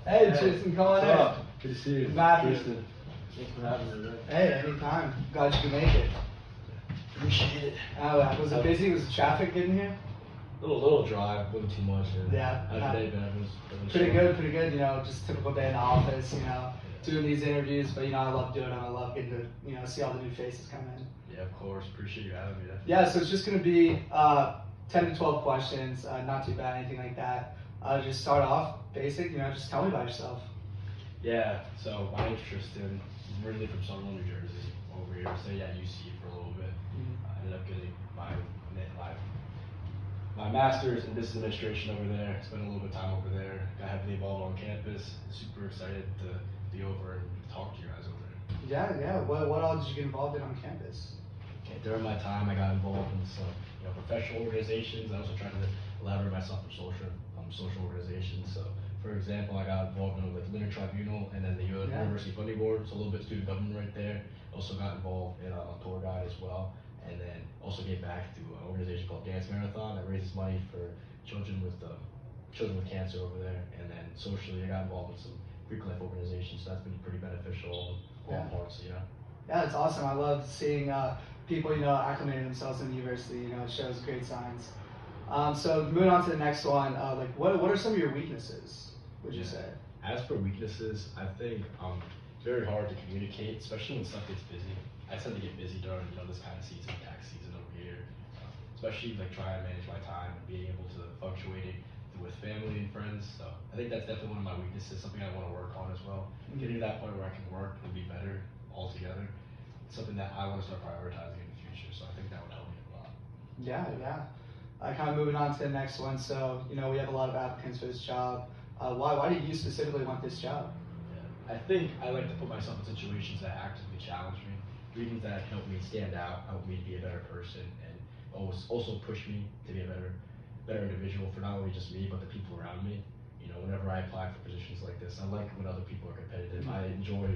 Hey, Tristan, come on in. What's up? Good to see you. Matthew. Tristan. Thanks for having me, man. Hey, anytime. Glad you could make it. Appreciate it. Was it busy? Was the traffic getting here? Little drive, a little too much. Yeah. How's your day been? Everyone's Pretty good. You know, just a typical day in the office, you know, doing these interviews, but, you know, I love doing them. I love getting to, you know, see all the new faces come in. Yeah, of course. Appreciate you having me. Yeah, so it's just going to be 10 to 12 questions, not too bad, anything like that. Just start off basic, you know, just tell me about yourself. Yeah, so my name's Tristan. I'm originally from Summerlin, New Jersey, over here. Stayed at UC for a little bit. I ended up getting my master's in business administration over there. Spent a little bit of time over there. Got heavily involved on campus. Super excited to be over and talk to you guys over there. Yeah. What all did you get involved in on campus? Okay, during my time, I got involved in some professional organizations. I also tried to elaborate myself from social organizations. So, for example, I got involved in like the Litter Tribunal and then the University Funding Board. So a little bit of student government right there. Also got involved in a tour guide as well. And then also gave back to an organization called Dance Marathon that raises money for children with cancer over there. And then socially, I got involved with some Greek life organizations. So that's been pretty beneficial all parts, you know. Yeah, it's awesome. I love seeing people, you know, acclimating themselves in the university. You know, it shows great signs. So moving on to the next one, like what are some of your weaknesses? Would you say? As for weaknesses, I think it's very hard to communicate, especially when stuff gets busy. I tend to get busy during this kind of season, tax season over here, especially like trying to manage my time and being able to fluctuate with family and friends. So I think that's definitely one of my weaknesses, something I want to work on as well. Getting to that point where I can work and be better altogether. It's something that I want to start prioritizing in the future. So I think that would help me a lot. Yeah. Kind of moving on to the next one. So you know we have a lot of applicants for this job. Why do you specifically want this job? I think I like to put myself in situations that actively challenge me. Readings that help me stand out, help me to be a better person, and also push me to be a better individual for not only just me, but the people around me. You know, whenever I apply for positions like this, I like when other people are competitive. I enjoy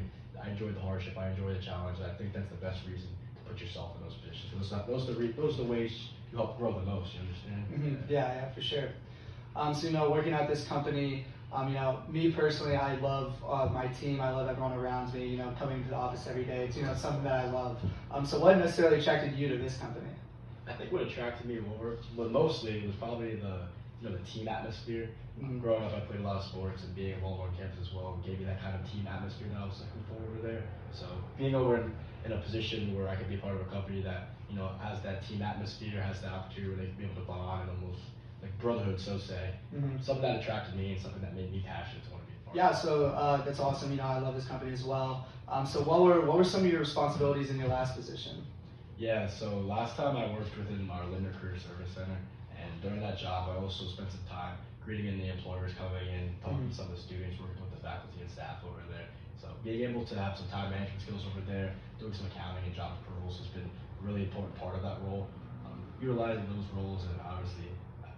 the hardship, I enjoy the challenge, and I think that's the best reason to put yourself in those positions. Those are the ways you help grow the most, you understand? Yeah, for sure. So, you know, working at this company, you know, me personally, I love my team. I love everyone around me. You know, coming to the office every day. It's something that I love. So, what necessarily attracted you to this company? I think what attracted me more, but mostly, was probably the team atmosphere. Growing up, I played a lot of sports, and being involved on campus as well gave me that kind of team atmosphere that I was looking for over there. So, being over in a position where I could be a part of a company that has that team atmosphere, has the opportunity where they can be able to bond and almost like brotherhood, so say. Something that attracted me and something that made me passionate to want to be a part of. Yeah, so that's awesome. You know, I love this company as well. So what were some of your responsibilities in your last position? Yeah, so last time I worked within our Linder Career Service Center, and during that job, I also spent some time greeting in the employers coming in, talking to some of the students, working with the faculty and staff over there. So being able to have some time management skills over there, doing some accounting and job approvals has been a really important part of that role. Utilizing those roles and obviously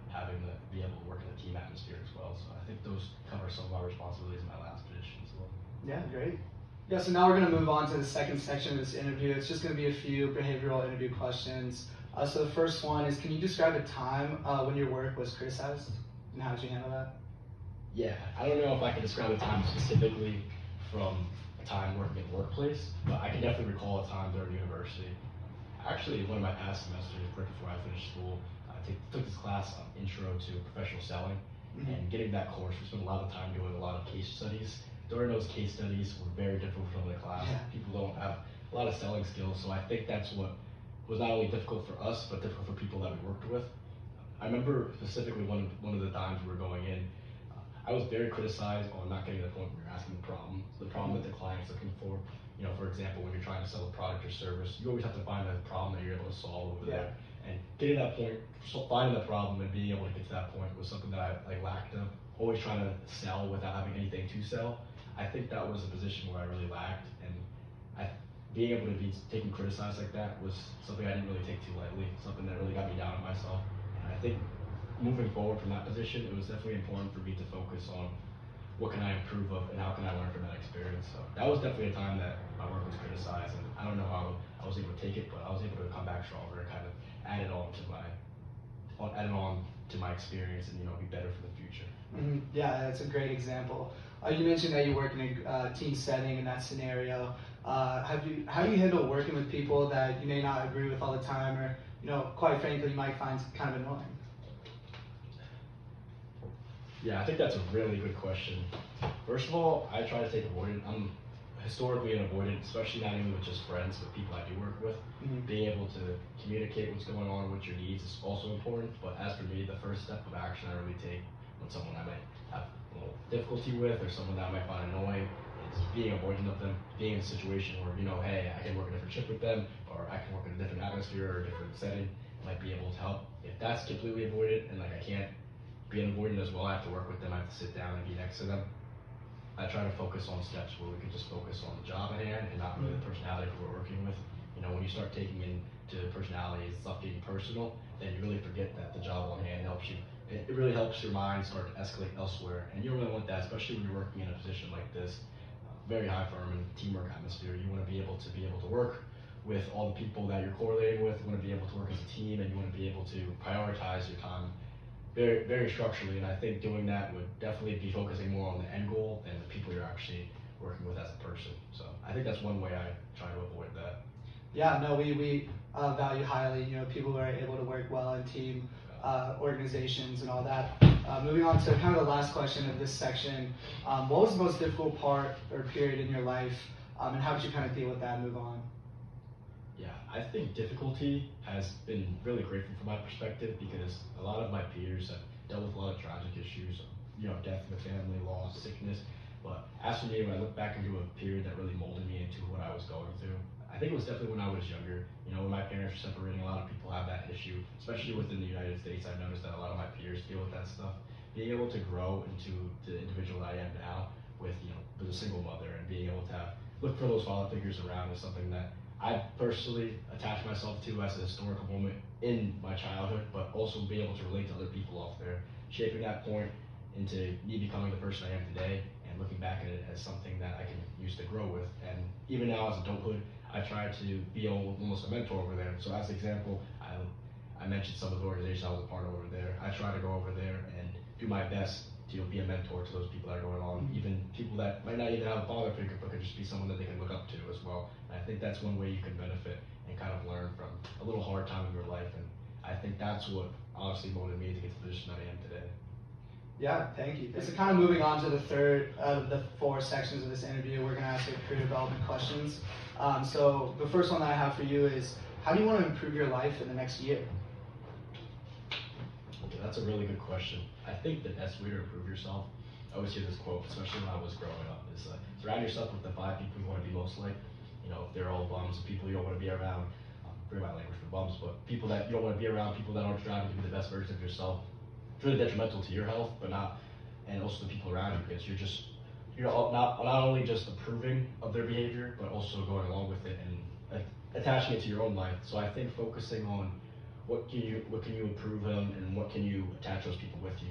having to be able to work in a team atmosphere as well. So I think those cover some of our responsibilities in my last position as well. Yeah, great. Yeah, so now we're going to move on to the second section of this interview. It's just going to be a few behavioral interview questions. So the first one is, can you describe a time when your work was criticized, and how did you handle that? Yeah, I don't know if I can describe a time specifically from a time working in the workplace, but I can definitely recall a time during university. Actually, one of my past semesters, right before I finished school, I took this class on Intro to Professional Selling, and getting that course, we spent a lot of time doing a lot of case studies. During those case studies were very different from the class. People don't have a lot of selling skills, so I think that's what was not only difficult for us, but difficult for people that we worked with. I remember specifically one of the times we were going in, I was very criticized on not getting to the point where you're asking the problem that the client's looking for. You know, for example, when you're trying to sell a product or service, you always have to find a problem that you're able to solve over there. And getting that point, finding the problem and being able to get to that point was something that I lacked of. Always trying to sell without having anything to sell. I think that was a position where I really lacked, and being able to be taken criticized like that was something I didn't really take too lightly, something that really got me down on myself. And I think moving forward from that position, it was definitely important for me to focus on what can I improve of and how can I learn from that experience. So that was definitely a time that my work was criticized, and I don't know how I was able to take it, but I was able to come back stronger and kind of add it on to my experience and be better for the future. Yeah, that's a great example. You mentioned that you work in a team setting in that scenario. How do you handle working with people that you may not agree with all the time, or quite frankly, you might find kind of annoying? Yeah, I think that's a really good question. First of all, I try to take avoidant. I'm historically an avoidant, especially not even with just friends, but people I do work with. Being able to communicate what's going on, what your needs is also important. But as for me, the first step of action I really take when someone I might have a little difficulty with or someone that I might find annoying is being avoidant of them, being in a situation where, hey, I can work a different shift with them, or I can work in a different atmosphere or a different setting, might be able to help. If that's completely avoidant and like I can't be an avoidant as well, I have to work with them, I have to sit down and be next to them. I try to focus on steps where we can just focus on the job at hand and not really the personality who we're working with. When you start taking into personality and stuff getting personal, then you really forget that the job on hand helps you. It really helps your mind start to escalate elsewhere, and you don't really want that, especially when you're working in a position like this, very high firm and teamwork atmosphere. You want to be able to work with all the people that you're correlating with. You want to be able to work as a team, and you want to be able to prioritize your time very, very structurally, and I think doing that would definitely be focusing more on the end goal than the people you're actually working with as a person. So I think that's one way I try to avoid that. Yeah, no, we value highly, people who are able to work well in team organizations and all that. Moving on to kind of the last question of this section, what was the most difficult part or period in your life, and how did you kind of deal with that and move on? Yeah, I think difficulty has been really grateful from my perspective because a lot of my peers have dealt with a lot of tragic issues, death in the family, loss, sickness. But as for me, when I look back into a period that really molded me into what I was going through, I think it was definitely when I was younger. When my parents were separating, a lot of people have that issue, especially within the United States. I've noticed that a lot of my peers deal with that stuff. Being able to grow into the individual I am now with a single mother and being able to look for those father figures around is something that I personally attach myself to as a historical moment in my childhood, but also be able to relate to other people off there, shaping that point into me becoming the person I am today and looking back at it as something that I can use to grow with. And even now as adulthood, I try to be almost a mentor over there. So as an example, I mentioned some of the organizations I was a part of over there. I try to go over there and do my best to be a mentor to those people that are going on, even people that might not even have a father figure, but could just be someone that they can look up to as well. And I think that's one way you can benefit and kind of learn from a little hard time in your life. And I think that's what honestly motivated me to get to the position that I am today. Yeah, thank you. So kind of moving on to the third of the four sections of this interview, we're going to ask you career development questions. So the first one that I have for you is, how do you want to improve your life in the next year? That's a really good question. I think the best way to improve yourself, I always hear this quote, especially when I was growing up, is surround yourself with the 5 people you want to be most like. If they're all bums, people you don't want to be around, forget my language for bums, but people that you don't want to be around, people that aren't striving to be the best version of yourself. It's really detrimental to your health, but not, and also the people around you, because you're not only just approving of their behavior, but also going along with it and attaching it to your own life. So I think focusing on what can you improve on and what can you attach those people with you,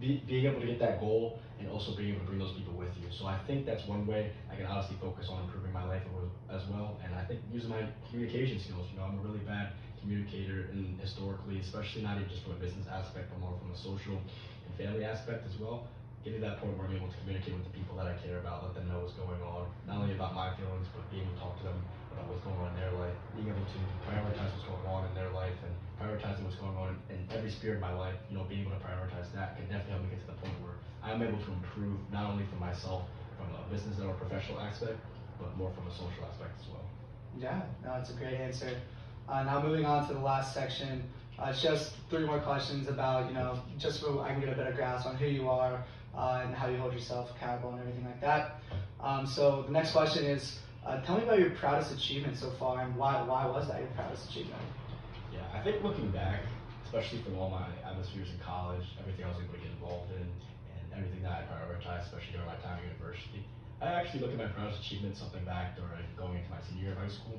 being able to get that goal and also being able to bring those people with you. So I think that's one way I can honestly focus on improving my life as well. And I think using my communication skills, I'm a really bad communicator and historically, especially not even just from a business aspect, but more from a social and family aspect as well. Getting to that point where I'm able to communicate with the people that I care about, let them know what's going on, not only about my feelings, but being able to talk to them about what's going on in their life, being able to prioritize what's going on in their life and prioritizing what's going on in every sphere of my life, being able to prioritize that can definitely help me get to the point where I'm able to improve not only for myself from a business or professional aspect, but more from a social aspect as well. Yeah, no, it's a great answer. Now moving on to the last section, it's just 3 more questions about, just so I can get a better grasp on who you are and how you hold yourself accountable and everything like that. So the next question is, tell me about your proudest achievement so far and why was that your proudest achievement? Yeah, I think looking back, especially from all my atmospheres in college, everything I was able to get involved in, and everything that I prioritized, especially during my time at university, I actually look at my proudest achievement something back during going into my senior year of high school.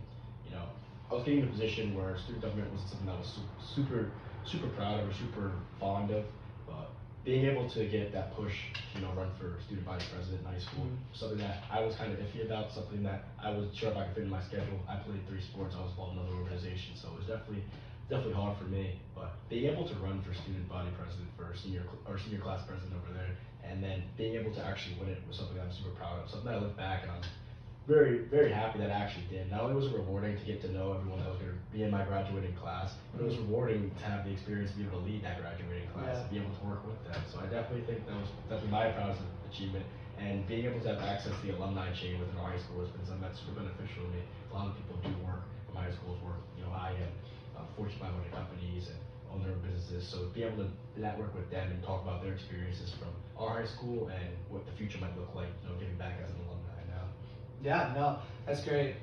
I was getting in a position where student government wasn't something that I was super proud of or super fond of, but being able to get that push, run for student vice president in high school, something that I was kind of iffy about, something that I wasn't sure if I could fit in my schedule. I played 3 sports, I was involved in another organization, so it was definitely definitely hard for me. But being able to run for student body president for senior class president over there, and then being able to actually win it was something that I'm super proud of. Something that I look back and I'm very, very happy that I actually did. Not only was it rewarding to get to know everyone that was going to be in my graduating class, but it was rewarding to have the experience to be able to lead that graduating class and be able to work with them. So I definitely think that was definitely my proudest achievement. And being able to have access to the alumni chain within our high school has been something that's super beneficial to me. A lot of people do work from high schools work. I am Fortune 500 companies and own their own businesses. So to be able to network with them and talk about their experiences from our high school and what the future might look like, giving back as an alumni now. Yeah, no, that's great.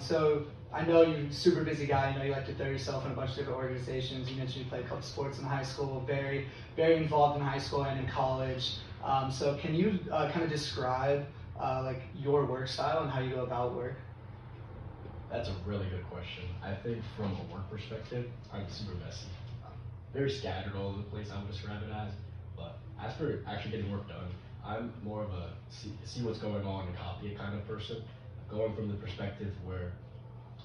So I know you're a super busy guy. You like to throw yourself in a bunch of different organizations. You mentioned you played a couple sports in high school, very, very involved in high school and in college. So can you kind of describe like your work style and how you go about work? That's a really good question. I think from a work perspective, I'm super messy. Very scattered all over the place, I would describe it as. But as for actually getting work done, I'm more of a see what's going on and copy it kind of person. Going from the perspective where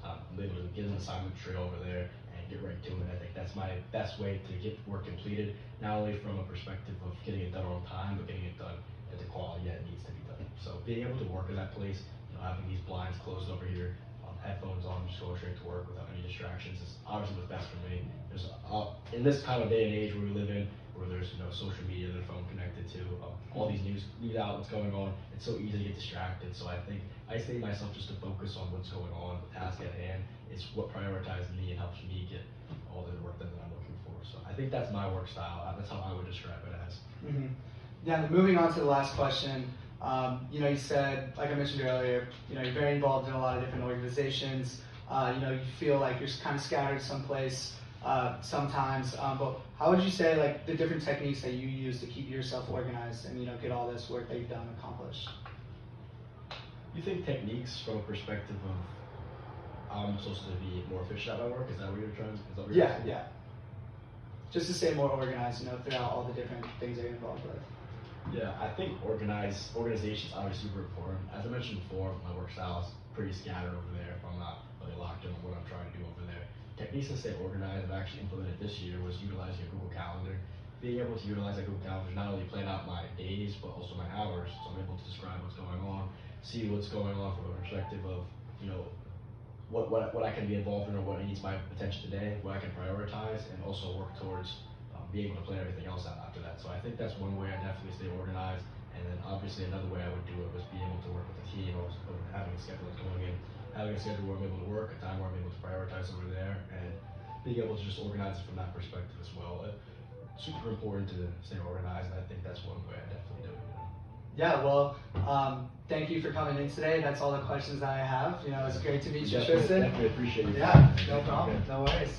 I'm able to get an assignment tray over there and get right to it. I think that's my best way to get work completed, not only from a perspective of getting it done on time, but getting it done at the quality that it needs to be done. So being able to work in that place, having these blinds closed over here, headphones on, just going straight to work without any distractions is obviously what's best for me. There's in this kind of day and age where we live in, where there's social media, their phone connected to all these news outlets going on, it's so easy to get distracted. So I think I say myself just to focus on what's going on, the task at hand. It's what prioritizes me and helps me get all the work done that I'm looking for. So I think that's my work style. That's how I would describe it as. Mm-hmm. Yeah. Moving on to the last question. You said, like I mentioned earlier, you're very involved in a lot of different organizations. You feel like you're kind of scattered someplace sometimes. But how would you say like the different techniques that you use to keep yourself organized and get all this work that you've done accomplished? You think techniques from a perspective of how I'm supposed to be more efficient at my work? Is that what you're trying? Is that what you're saying? Yeah. Just to stay more organized, throughout all the different things that you're involved with. Yeah, I think organization is obviously super important. As I mentioned before, my work style is pretty scattered over there if I'm not really locked in on what I'm trying to do over there. Techniques to stay organized I've actually implemented this year was utilizing a Google Calendar. Being able to utilize that Google Calendar not only plan out my days, but also my hours, so I'm able to describe what's going on, see what's going on from a perspective of, what I can be involved in or what needs my attention today, what I can prioritize, and also work towards be able to plan everything else out after that. So I think that's one way I definitely stay organized. And then obviously another way I would do it was being able to work with the team, or having a schedule that's going in, having a schedule where I'm able to work, a time where I'm able to prioritize over there, and being able to just organize it from that perspective as well. Super important to stay organized, and I think that's one way I definitely do it. Yeah, well, thank you for coming in today. That's all the questions that I have. It's great to meet you, Tristan. Definitely appreciate it. Yeah, no problem. No worries.